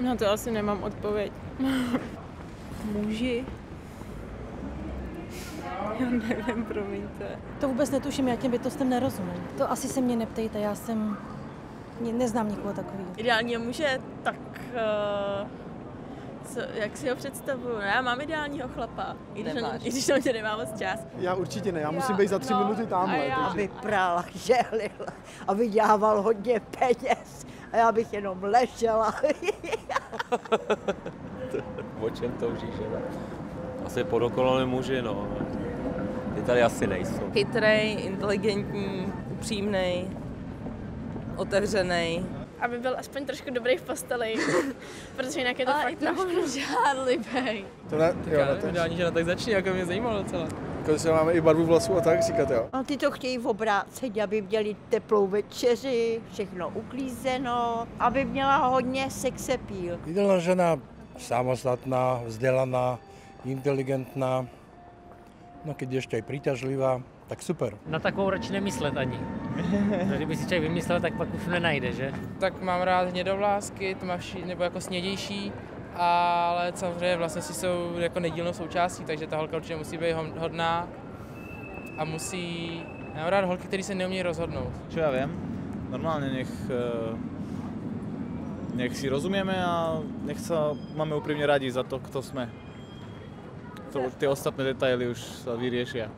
No to asi nemám odpověď. Muži? Já nevím, promiňte. To vůbec netuším, já těm bytostem nerozumím. To asi se mě neptejte, neznám nikoho takového. Ideálního muže, tak jak si ho představuju? No, já mám ideálního chlapa, i když na mě nemá moc čas. Já určitě ne, já musím být za 3 minuty tamhle. Aby prál, žehlil a vydělával hodně peněz a já bych jenom ležela. O čem toužíš, že? Asi podokonalé muži, no. Ty tady asi nejsou. Chytrej, inteligentní, upřímnej, otevřenej. Aby byl aspoň trošku dobrý v posteli, protože jinak je to fakt trošku žádlivý. To ne, jo, Ideální žena, tak začni, jako mě zajímalo docela. Jako máme i barvu vlasů a tak říkat, jo. A ty to chtějí obrácet, aby měli teplou večeři, všechno uklízeno, aby měla hodně sexapíl. Ideálna žena samostatná, vzdelaná, inteligentná, no keď ešte aj príťažlivá, tak super. Na takovou radši nemyslet ani. Kdyby si člověk vymyslel, tak pak už nenajde, že? Tak mám rád hnědovlásky, nebo jako snědější, ale samozřejmě vlastnosti jsou jako nedílnou součástí, takže ta holka určitě musí být hodná a já mám rád holky, které se neumějí rozhodnout. Čo ja viem, normálne nech si rozumieme a nech sa máme úprimne radi za to, kto sme. Tie ostatné detaily už sa vyriešia.